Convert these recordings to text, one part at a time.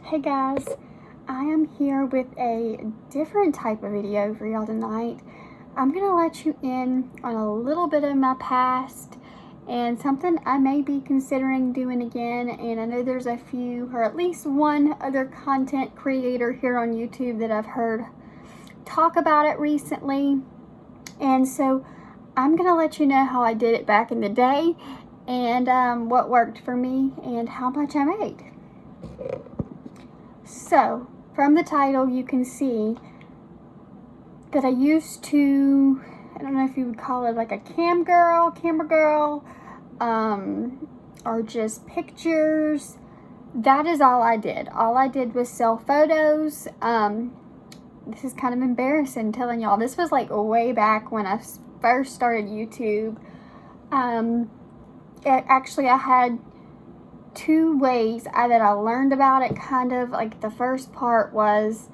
Hey guys, I am here with a different type of video for y'all tonight. I'm gonna let you in on a little bit of my past and something I may be considering doing again. And I know there's a few, or at least one other content creator here on YouTube that I've heard talk about it recently. And so I'm gonna let you know how I did it back in the day and what worked for me and how much I made. So, from the title, you can see that I used to, I don't know if you would call it like a camera girl, or just pictures. That is all I did. All I did was sell photos. This is kind of embarrassing telling y'all. This was like way back when I first started YouTube. Actually, I had two ways that I learned about it. Kind of like the first part was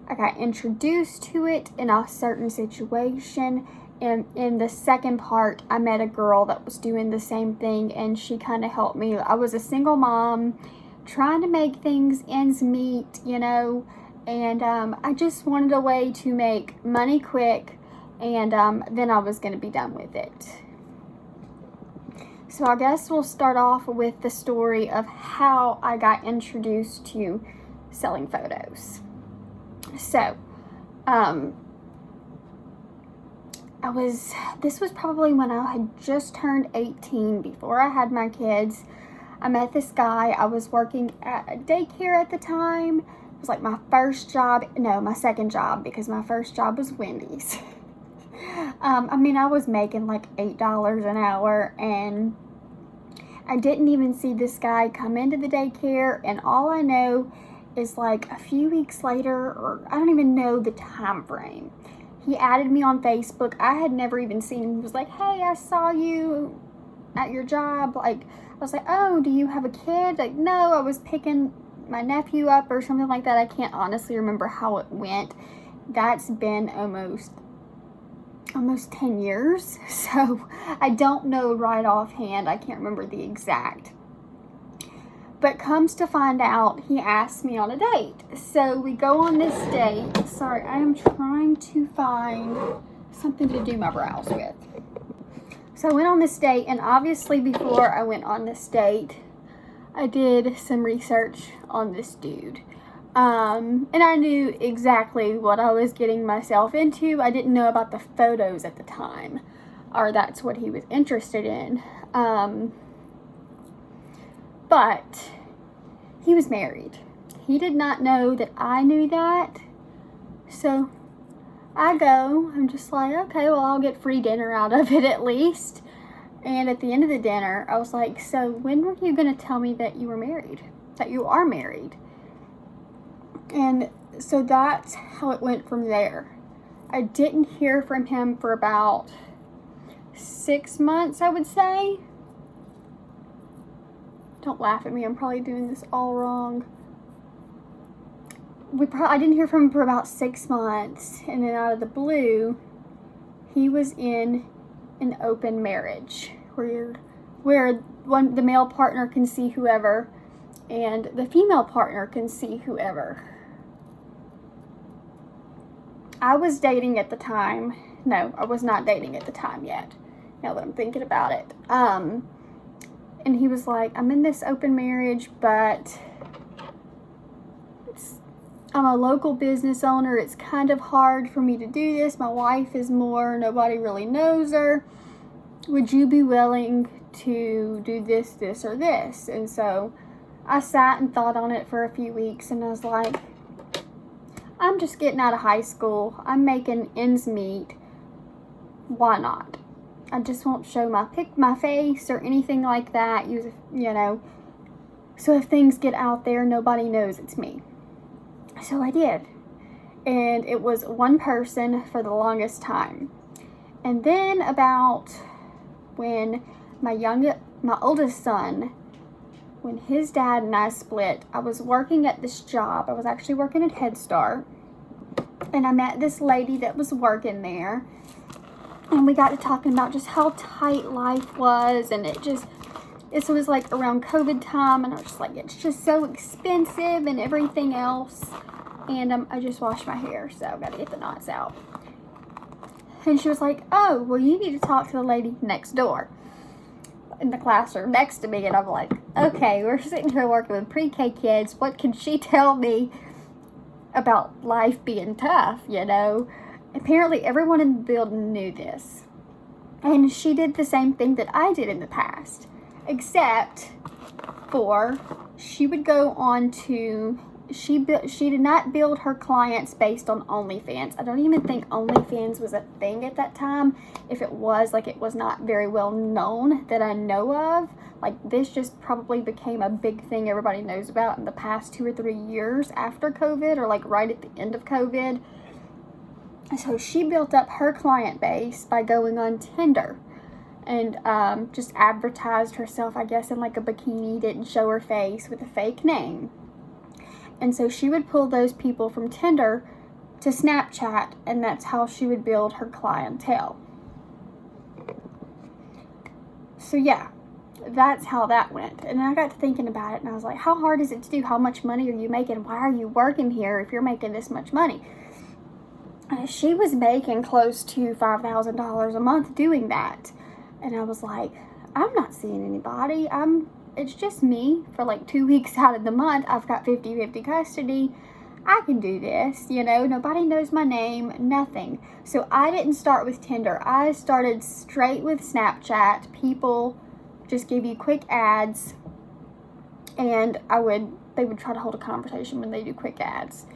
I got introduced to it in a certain situation, and in the second part I met a girl that was doing the same thing and she kind of helped me. I was a single mom trying to make things ends meet, you know, and I just wanted a way to make money quick, and then I was going to be done with it. So I guess we'll start off with the story of how I got introduced to selling photos. So, this was probably when I had just turned 18, before I had my kids. I met this guy. I was working at a daycare at the time. It was like my first job, no, my second job, because my first job was Wendy's. I was making like $8 an hour, and I didn't even see this guy come into the daycare, and all I know is like a few weeks later, or I don't even know the time frame, he added me on Facebook. I had never even seen him. He was like, "Hey, I saw you at your job." Like, I was like, "Oh, do you have a kid?" Like, "No, I was picking my nephew up," or something like that. I can't honestly remember how it went. That's been almost 10 years, so I don't know right offhand. I can't remember the exact. But comes to find out, he asked me on a date. So we go on this date. Sorry, I am trying to find something to do my brows with. So I went on this date, and obviously before I went on this date, I did some research on this dude. And I knew exactly what I was getting myself into. I didn't know about the photos at the time, or that's what he was interested in. But he was married. He did not know that I knew that. So I go, I'm just like, okay, well, I'll get free dinner out of it at least. And at the end of the dinner, I was like, "So when were you going to tell me that you were married? That you are married?" And so that's how it went from there. I didn't hear from him for about 6 months, I would say. Don't laugh at me, I'm probably doing this all wrong. I didn't hear from him for about 6 months, and then out of the blue, he was in an open marriage where the male partner can see whoever, and the female partner can see whoever. I was dating at the time. No, I was not dating at the time yet, now that I'm thinking about it. And he was like, "I'm in this open marriage, but I'm a local business owner. It's kind of hard for me to do this. My wife is more, nobody really knows her. Would you be willing to do this, this, or this?" And so I sat and thought on it for a few weeks, and I was like, I'm just getting out of high school. I'm making ends meet. Why not? I just won't show my face or anything like that. You know. So if things get out there, nobody knows it's me. So I did. And it was one person for the longest time. And then about when my oldest son, when his dad and I split, I was working at this job. I was actually working at Head Start, and I met this lady that was working there, and we got to talking about just how tight life was, and this was like around COVID time, and I was just like, it's just so expensive and everything else. And I just washed my hair, so I've got to get the knots out. And she was like, oh, well, you need to talk to the lady next door in the classroom next to me. And I'm like, okay, we're sitting here working with pre-K kids. What can she tell me about life being tough, you know? Apparently everyone in the building knew this. And she did the same thing that I did in the past, except for she would go on to, she did not build her clients based on OnlyFans. I don't even think OnlyFans was a thing at that time. If it was, like, it was not very well known that I know of. Like, this just probably became a big thing everybody knows about in the past 2 or 3 years after COVID, or like right at the end of COVID. So she built up her client base by going on Tinder and just advertised herself, I guess, in like a bikini, didn't show her face, with a fake name. And so she would pull those people from Tinder to Snapchat, and that's how she would build her clientele. So yeah, that's how that went. And I got to thinking about it, and I was like, how hard is it to do? How much money are you making? Why are you working here if you're making this much money? She was making close to $5,000 a month doing that. And I was like, I'm not seeing anybody. It's just me for like 2 weeks out of the month. I've got 50-50 custody. I can do this, you know, nobody knows my name, nothing. So I didn't start with Tinder. I started straight with Snapchat. People just give you quick ads, and they would try to hold a conversation when they do quick ads.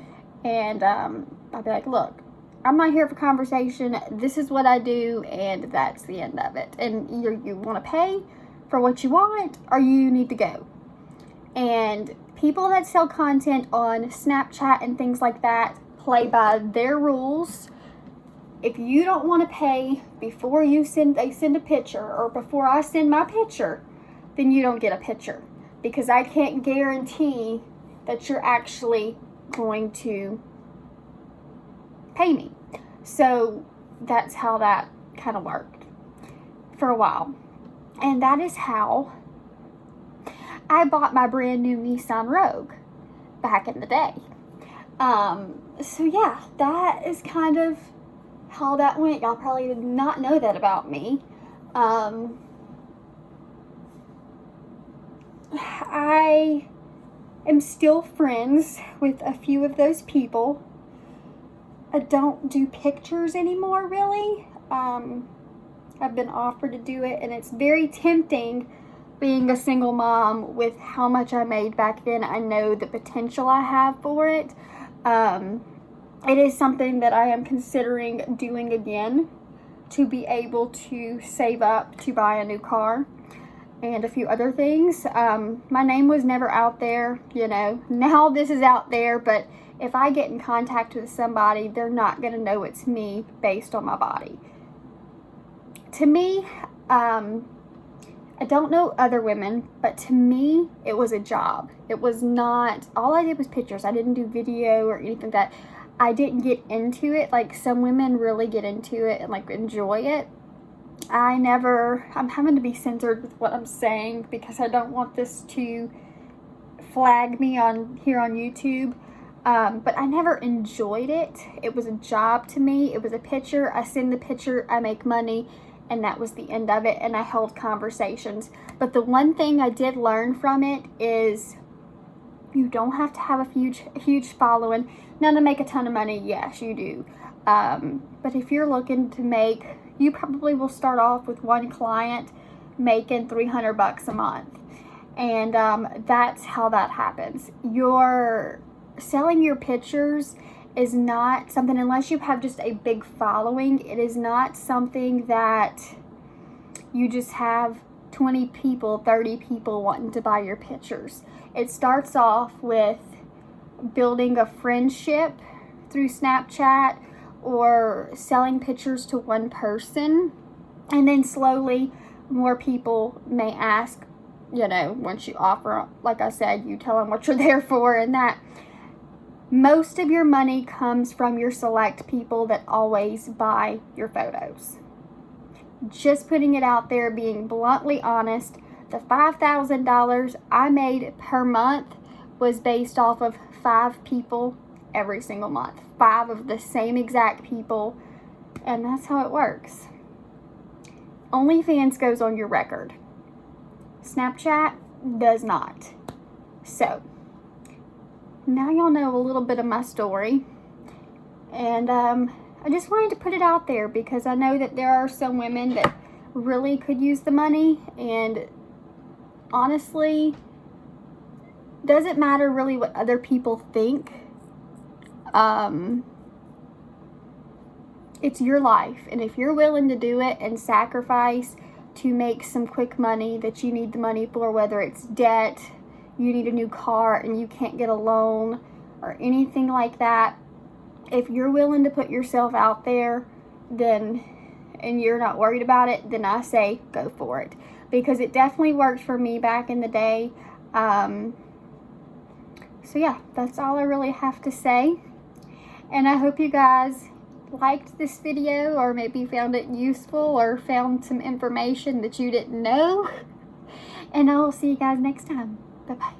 And I'd be like, look, I'm not here for conversation. This is what I do, and that's the end of it. And either you want to pay for what you want, or you need to go. And people that sell content on Snapchat and things like that play by their rules. If you don't want to pay before they send a picture, or before I send my picture, then you don't get a picture, because I can't guarantee that you're actually going to pay me. So that's how that kind of worked for a while. And that is how I bought my brand new Nissan Rogue back in the day. So yeah, that is kind of how that went. Y'all probably did not know that about me. I am still friends with a few of those people. I don't do pictures anymore, really. I've been offered to do it, and it's very tempting being a single mom with how much I made back then. I know the potential I have for it. It is something that I am considering doing again, to be able to save up to buy a new car and a few other things. My name was never out there, you know. Now this is out there, but if I get in contact with somebody, they're not going to know it's me based on my body. To me, I don't know other women, but to me, it was a job. It was not, all I did was pictures. I didn't do video or anything like that. I didn't get into it. Like, some women really get into it and like enjoy it. I'm having to be censored with what I'm saying, because I don't want this to flag me here on YouTube. But I never enjoyed it. It was a job to me. It was a picture. I send the picture, I make money, and that was the end of it. And I held conversations. But the one thing I did learn from it is you don't have to have a huge following. Now, to make a ton of money, yes, you do. But if you're looking to make, you probably will start off with one client making $300 a month. And that's how that happens. Selling your pictures is not something, unless you have just a big following, it is not something that you just have 20 people, 30 people wanting to buy your pictures. It starts off with building a friendship through Snapchat, or selling pictures to one person, and then slowly more people may ask, you know, once you offer, like I said, you tell them what you're there for, and that. Most of your money comes from your select people that always buy your photos. Just putting it out there, being bluntly honest, the $5,000 I made per month was based off of 5 people every single month. 5 of the same exact people. And that's how it works. OnlyFans goes on your record. Snapchat does not. So, now y'all know a little bit of my story. And I just wanted to put it out there because I know that there are some women that really could use the money. And honestly, doesn't matter really what other people think. It's your life, and if you're willing to do it and sacrifice to make some quick money that you need the money for, whether it's debt, you need a new car and you can't get a loan or anything like that, if you're willing to put yourself out there, then, and you're not worried about it, then I say go for it, because it definitely worked for me back in the day. So yeah, that's all I really have to say. And I hope you guys liked this video, or maybe found it useful, or found some information that you didn't know. And I will see you guys next time. Bye-bye.